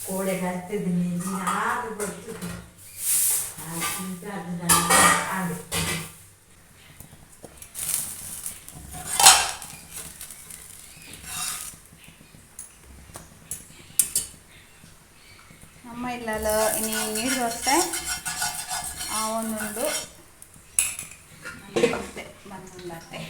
ಕೋಡೆ ಹತ್ತಿದ್ದೀನಿ ನೀನಾದ್ರೂ ಬರ್ತಿದ್ದೆ ಅಂತ ಅದನ್ನ ಆಡು అమ్మ ఇళ్ళలో నీళ్ళు వస్తే అవునుండు వస్తే బంధువులంటే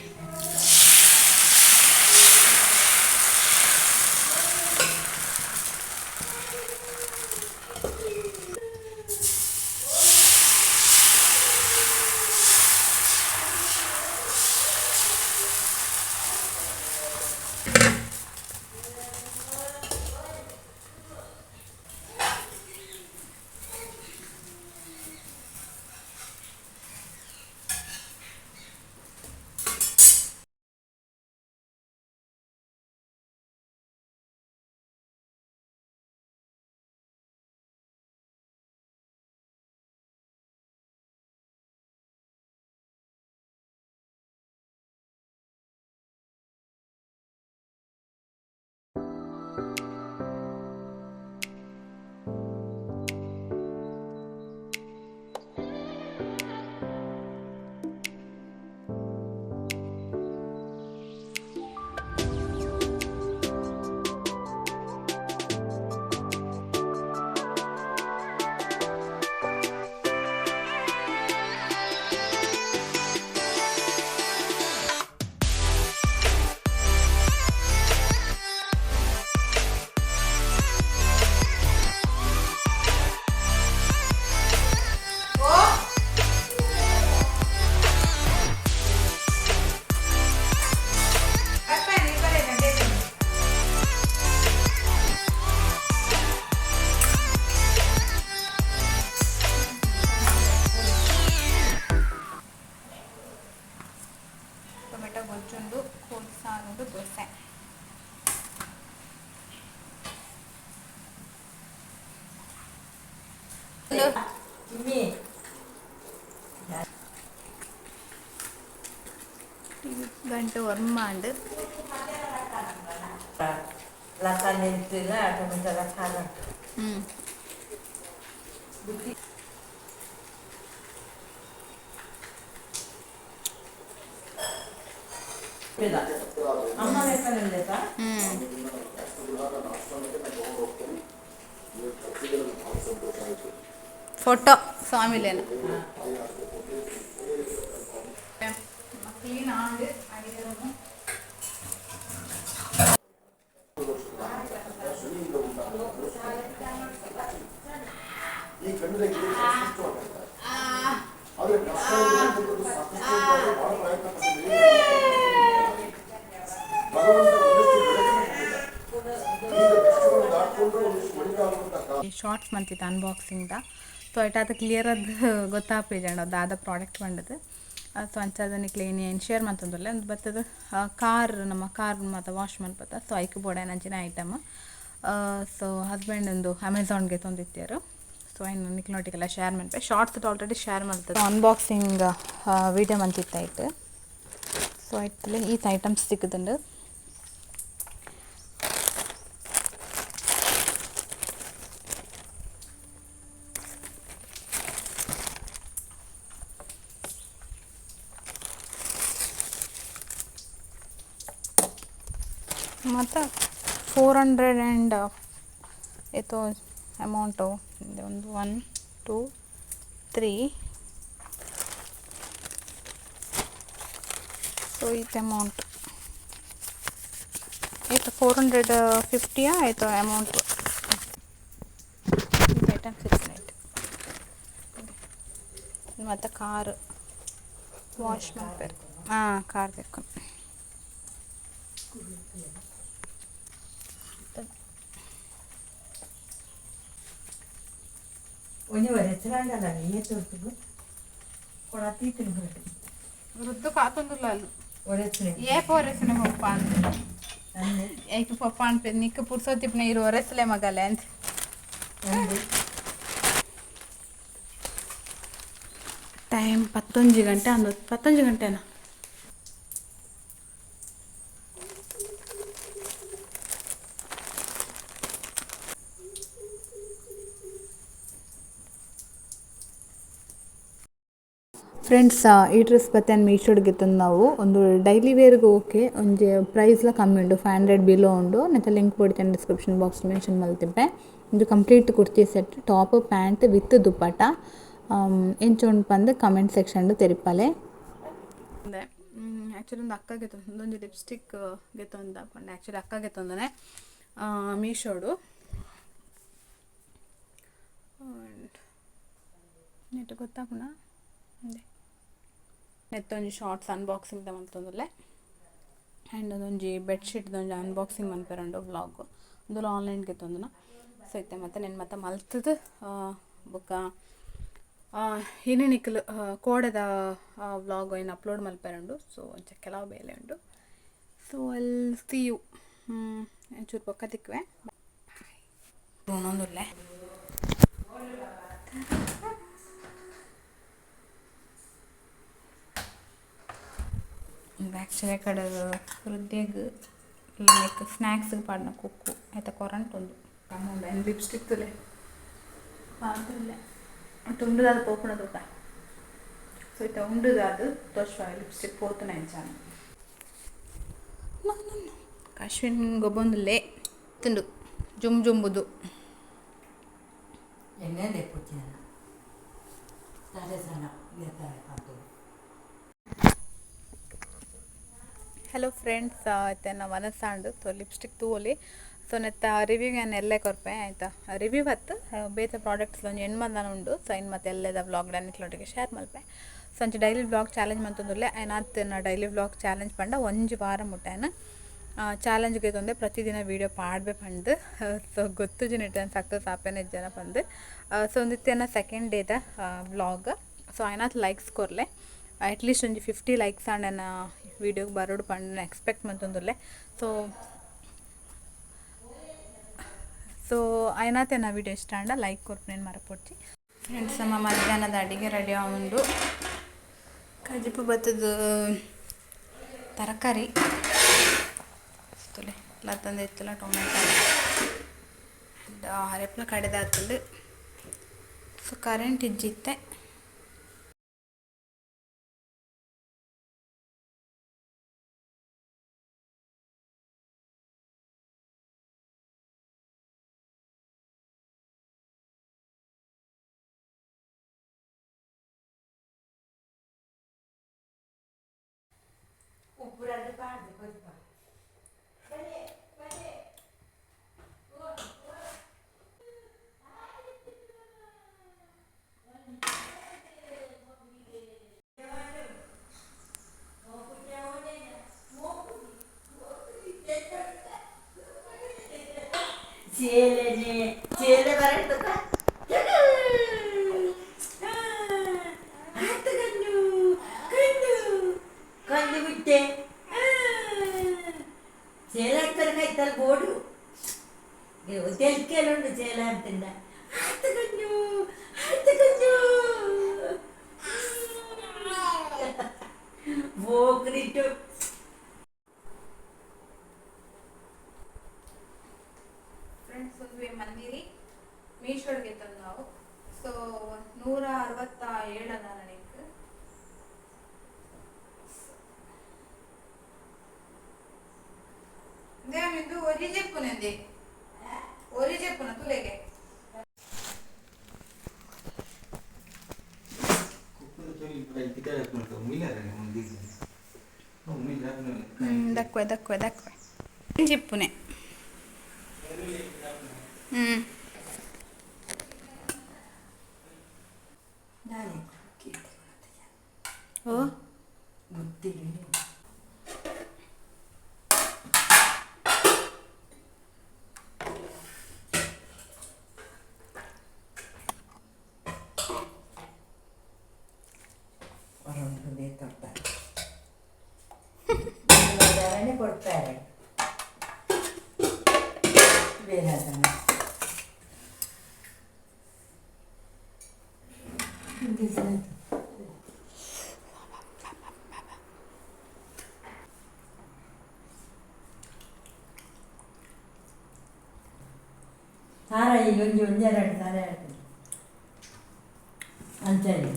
ಟೊಮೆಟೊ ಗೊಜ್ಜುಂಡು ಕೋಳಿ ಸಾರುಂಡು ದೋಸೆ ಗಂಟು ಒರ್ಮಾಂಡು ಲಸಾನ ಇರ್ತಿಲ್ಲ ಟೊಮೆಟೊ ಲಸಾನ అమ్మ వేస్తాను లేదా ಫೋಟೋ ಸ್ವಾಮಿಲೇನ ಕ್ಲೀನ್ ಆಂಡು ಅಡಿಗೆರನ್ನು ಶಾರ್ಟ್ಸ್ ಮಂತಿತ್ತು ಅನ್ಬಾಕ್ಸಿಂಗ್ದ ಸೊ ಐಟಾದ ಕ್ಲಿಯರ್ ಅದು ಗೊತ್ತಾಗ್ಪೇಜಂಡ ದಾದ ಪ್ರಾಡಕ್ಟ್ ಬಂಡದು ಸೊ ಅಂಚದನ್ನು ಕ್ಲೀನ್ ಏನು ಶೇರ್ ಮಂತಂದಿಲ್ಲ ಒಂದು ಬರ್ತದ ಕಾರ್ ನಮ್ಮ ಕಾರ್ ಮತ್ತು ವಾಶ್ ಮನ್ಪತ್ತ ಸೊ ಐಕ್ ಬೋಡ ನಂಚಿನ ಐಟಮ್ ಸೊ ಹಸ್ಬೆಂಡ್ ಒಂದು ಅಮೆಝಾನ್ಗೆ ತಂದಿತ್ತಾರೆ ಸೊ ಇನ್ನು ನಿಕ್ಲೋಟಿಗೆಲ್ಲ ಶೇರ್ ಮನ್ಪೆ ಶಾರ್ಟ್ಸ್ ಆಲ್ರೆಡಿ ಶೇರ್ ಮಾಡ್ತದೆ ಅನ್ಬಾಕ್ಸಿಂಗ್ ವೀಡಿಯೋ ಮಂತಿತ್ತಾಯ್ತು ಸೊ ಆಯ್ತಲ್ಲ ಈ ಐಟಮ್ಸ್ ಸಿಕ್ಕುದುಂಡು ಮತ್ತು 400 ಆ್ಯಂಡ್ ಇದು ಅಮೌಂಟು ಒಂದು 1 2 3 ಸೊ ಇದು ಅಮೌಂಟ್ ಆಯಿತು 450 ಆಯಿತು ಅಮೌಂಟು ಐಟಮ್ 6 ಮತ್ತು ಕಾರ್ ವಾಶ್ ಮಾಡ್ಬೇಕು ಕಾರ್ ಬೇಕು వృద్ధు కాతుందిలో ఏ పోరేసిన పప్ప ఏకి పప్ప అనిపింది నీకు పురుసో తిప్పిన 20 వరేసలే మగలే అంత ಟೈಮ್ 11 ಗಂಟೆ ಅನ್ನೋದು 11 ಗಂಟೆನಾ ಫ್ರೆಂಡ್ಸ್ ಈ ಡ್ರೆಸ್ ಬತ್ತೆ ಮೀಶೋಡ್ಗೆ ತಂದು ನಾವು ಒಂದು ಡೈಲಿ ವೇರ್ಗೆ ಓಕೆ ಒಂಜಿ ಪ್ರೈಸ್ಲ ಕಮ್ಮಿ ಉಂಡು 500 ಬಿಲೋ ಉಂಡು ನೆತ್ತ ಲಿಂಕ್ ಕೊಡ್ತೇನೆ ಡಿಸ್ಕ್ರಿಪ್ಷನ್ ಬಾಕ್ಸ್ ಮೆನ್ಷನ್ ಮಲ್ತಿಪ್ಪೆ ಇದು complete kurti set top pant with dupatta ಎಂಚುಂಡು ಪಂದು ಕಮೆಂಟ್ ಸೆಕ್ಷನ್ ತೆರಿಪಲೆ ಆ್ಯಕ್ಚುಲಿ ಒಂದು ಅಕ್ಕಗೆ ಒಂದೊಂದು ಲಿಪ್ಸ್ಟಿಕ್ ಗೆತ್ತೊಂದು ಹಾಕೊಂಡೆ ಆ್ಯಕ್ಚುಲಿ ಅಕ್ಕಗೆ ತಂದನೆ ಮೀಶೋಡು ನೆಟ್ಟು ಗೊತ್ತಾಗುಣ ನೆತ್ತೊಂಜಿ ಶಾರ್ಟ್ಸ್ ಅನ್ಬಾಕ್ಸಿಂಗ್ ಮಲ್ತೊಂದುಲ್ಲೆ ಆ್ಯಂಡ್ ಅದೊಂಜಿ ಬೆಡ್ಶೀಟ್ದೊಂಜಿ ಅನ್ಬಾಕ್ಸಿಂಗ್ ಮನ್ಪೆರಂಡು ವ್ಲಾಗ್ ಒಂದು ಆನ್ಲೈನ್ಗೆ ತಂದುನ ಸೊ ಇತ್ತೆ ಮತ್ತು ನೆನು ಮತ್ತೆ ಮಲ್ತದು ಬೊಕ್ಕ ಇನ್ನೇನಿಕ್ಕಲು ಕೋಡೆದ ವ್ಲಾಗ್ ಏನು ಅಪ್ಲೋಡ್ ಮಲ್ಪೆರಂಡು ಸೊ ಒಂಚ ಕೆಲವು ಬೇಲೆ ಉಂಡು ಸೊ ಅಲ್ಲಿ ಸಿ ಯು ಒಂಚೂರು ಪೊಕ್ಕ ತಿಕ್ಕುವೆ ಒಂದೊಂದುಲ್ಲೆ ಆ್ಯಕ್ಚುಲಿ ಕಡೆ ವೃದ್ಧಿಗೆ ಲೈಕ್ ಸ್ನ್ಯಾಕ್ಸ್ಗೆ ಪಾಡಿನ ಕುಕ್ಕು ಆಯ್ತಾ ಕೊರಂಟ್ ಒಂದು ಕಮ್ಮಿ ಲಿಪ್ಸ್ಟಿಕ್ ತುಲೆ ಪಾತ್ರಲ್ಲೇ ಉಂಡುದಾದ ಪೋಪುಣ ತೂಕ ಸೊ ಇತ್ತ ಉಂಡುದಾದ ತೋರ್ಸುವ ಲಿಪ್ಸ್ಟಿಕ್ ಪೋತುನ ಎಂಚಾನ ಅಶ್ವಿನ್ ಗೊಬ್ಬೊಂದುಲ್ಲೆ ತಿಂಡು ಜುಂಬುದು ಎಣ್ಣೆ ಪುಚ್ಚಿನ ಸಣ್ಣ ಹಲೋ ಫ್ರೆಂಡ್ಸ್ ಆಯ್ತಾ ನಾವು ಮನಸ್ಸಾಂಡು ತೋ ಲಿಪ್ಸ್ಟಿಕ್ ತೂಲಿ ಸೊ ನೆತ್ತ ರಿವ್ಯೂಗೆ ನಾನು ಎಲ್ಲೇ ಕೊರ್ಪೆ ಆಯಿತಾ ರಿವ್ಯೂ ಹತ್ತು ಬೇತೆ ಪ್ರಾಡಕ್ಟ್ಸ್ ಒಂದು ಎಣ್ಮಂದನ ಉಂಡು ಸೊ ಇನ್ನು ಮತ್ತೆ ಎಲ್ಲದ ವ್ಲಾಗ್ ಡನ್ನಿಕ್ಲೊಟ್ಟಿಗೆ ಶೇರ್ ಮಲ್ಪೆ ಸೊ ಅಂಚೆ ಡೈಲಿ ವ್ಲಾಗ್ ಚಾಲೆಂಜ್ ಮಂತಂದುಲ್ಲೆ ಆಯ್ತು ನಾ ಡೈಲಿ ವ್ಲಾಗ್ ಚಾಲೆಂಜ್ ಪಂಡ ಒಂಜಿ ವಾರ ಮುಟ್ಟಾಯನ ಚಾಲೆಂಜ್ಗೆ ತೊಂದರೆ ಪ್ರತಿದಿನ ವೀಡಿಯೋ ಪಾಡ್ಬೇ ಪಂಡು ಸೊ ಗೊತ್ತು ಜನ ಸಕ್ಸಸ್ ಆಪೇನೆ ಜನ ಬಂದು ಸೊ ಒಂದಿತ್ತೇನ ಸೆಕೆಂಡ್ ಡೇದ ವ್ಲಾಗ್ ಸೊ ಆಯ್ನಾತ್ ಲೈಕ್ಸ್ ಕೊರ್ಲೆ ಅಟ್ಲೀಸ್ಟ್ ಒಂಜಿ 50 ಲೈಕ್ಸ್ ಆಂಡ್ ವೀಡಿಯೋಗೆ ಬರೋಡು ಪಂಡು ಎಕ್ಸ್ಪೆಕ್ಟ್ ಮಂತಂದುಲ್ಲೆ ಸೊ ಆಯ್ನಾತೆ ನಾ ವೀಡಿಯೋ ಇಷ್ಟ ಅಂಡ ಲೈಕ್ ಕೊರ್ಪೇನು ಮರಪೊಡ್ಚಿ ಫ್ರೆಂಡ್ಸ್ ನಮ್ಮ ಮಧ್ಯಾಹ್ನದ ಅಡಿಗೆ ರೆಡಿ ಆಗುಂಡು ಕಜಿಪು ಬತ್ತದ ತರಕಾರಿ ತುಲೆ ಎಲ್ಲ ತಂದು ಇತ್ತಲ್ಲ ಟೊಮೆಟೊ ಹರೆಪ್ಲ ಕಡೆದ ಹತ್ತದು ಸೊ ಕರೆಂಟ್ ಇಜ್ಜಿತ್ತೆ ಉಪ್ಪುರದ್ದು ಪಾಡ್ದು ಕೊಯ್ಪ ചേല പറയണ്ട കഞ്ഞു വിട്ടേ ചേല കൈത്താൽ ಬೋಡು ತೆಲ್ಕೆಲುಂಡು ചേല ಅಂತಿಂದ ಆಯ್ತು ಕഞ്ഞು ಬೋಕ್ರಿಟ್ಟು ಫ್ರೆಂಡ್ಸ್ ಒಂದು ಮಂದಿರಿ ಮೀಶೋಡ್ಗೆ ತಂದು ನಾವು ಸೊ 167 ಅದ ನನಗೆ ದೇಮಿಂದು ಒರಿ ಜೆಪ್ಪುನಂದೆ ಒರಿ ಜೆಪ್ಪುನ ತುಲೆಗೆ ದಕ್ವೆ ಜಿಪ್ಪುನೆ ಓ ಗೊತ್ತಿಲ್ಲ ಕೊಡ್ತಾರೆ ಬೇರೆ ಅದನ್ನು ತಾರ ಈಗ ಒಂದೆರಡು ತಾರ ಅಂಚನೆ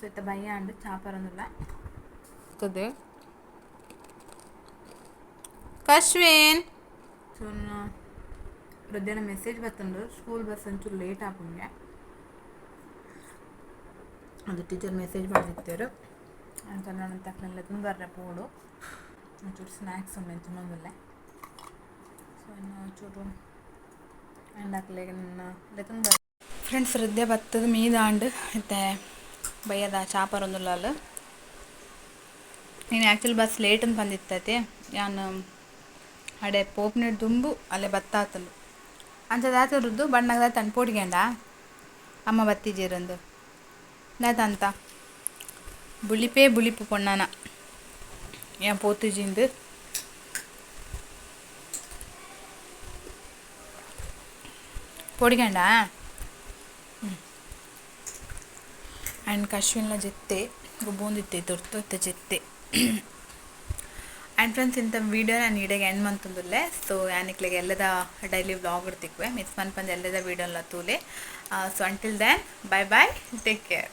ಸೊ ಇತ್ತ ಭಯ ಅಂಡು ಚಾಪರೊಂದುಲ್ಲ ಕುದು ಕಶ್ವಿನ್ ಸೊ ಮಧ್ಯಾಹ್ನ ಮೆಸೇಜ್ ಬರ್ತಂಡು ಸ್ಕೂಲ್ ಬಸ್ ಒಂಚೂರು ಲೇಟ್ ಆಪುಂಗೆ ಅದು ಟೀಚರ್ ಮೆಸೇಜ್ ಮಾಡಿರ್ತಾರೆ ಅಂತ ನಾನು ತಕ್ಕನೆಲ್ಲ ತುಂಬರ್ರೆ ಪೋಡು ಒಂಚೂರು ಸ್ನ್ಯಾಕ್ಸ್ ಉಂಡೆ ತಿನ್ನೋದಿಲ್ಲ ಸೊ ಇನ್ನು ಒಂಚೂರು ಎಂಡಾಕ್ಲೆಗೆ ನನ್ನ ತುಂಬ ಫ್ರೆಂಡ್ಸ್ ಹೃದಯ ಬತ್ತದ ಮೀದಾಂಡು ಮತ್ತೆ ಬಯ್ಯದ ಚಾಪರೊಂದುಲ್ಲ ನೀನು ಆ್ಯಕ್ಚುಲಿ ಬಸ್ ಲೇಟ್ ಅಂತ ಬಂದಿತ್ತೈತೆ ನಾನು ಅಡೆ ಪೋಪ್ನೆಡ್ ದುಂಬು ಅಲ್ಲೇ ಬತ್ತಾತಲು ಅಂಚದಾತರದ್ದು ಬಣ್ಣದ ತಣ್ಪೋಡ್ಗ್ಯಾಂಡ ಅಮ್ಮ ಬತ್ತಿಜೇರಂದು ನಾತಂತ ಬುಳಿಪು ಪೊಣ್ಣನ ಏನ್ ಪೋತುಜಿಂದು పొడిగండా అండ్ కశ్మీర్లో చెత్తే బూందిತ್ತೆ ದೊಡ್ಡ చెత్తే ಆ್ಯಂಡ್ ಫ್ರೆಂಡ್ಸ್ ಇಂಥ ವೀಡಿಯೋ ನಾನು ಈಡೆಗೆ ಎಂಡ್ ಮಂತಂದುಲ್ಲೆ ಸೊ ಯಾನಿಕ್ಲೆಗೆ ಎಲ್ಲದ ಡೈಲಿ ವ್ಲಾಗ್ ಇಡ್ತಿಕ್ವೆ ಮಿಸ್ ಮನ್ಪಂದು ಎಲ್ಲದ ವೀಡಿಯೋಲ್ಲ ತೂಲೆ so until then bye take care.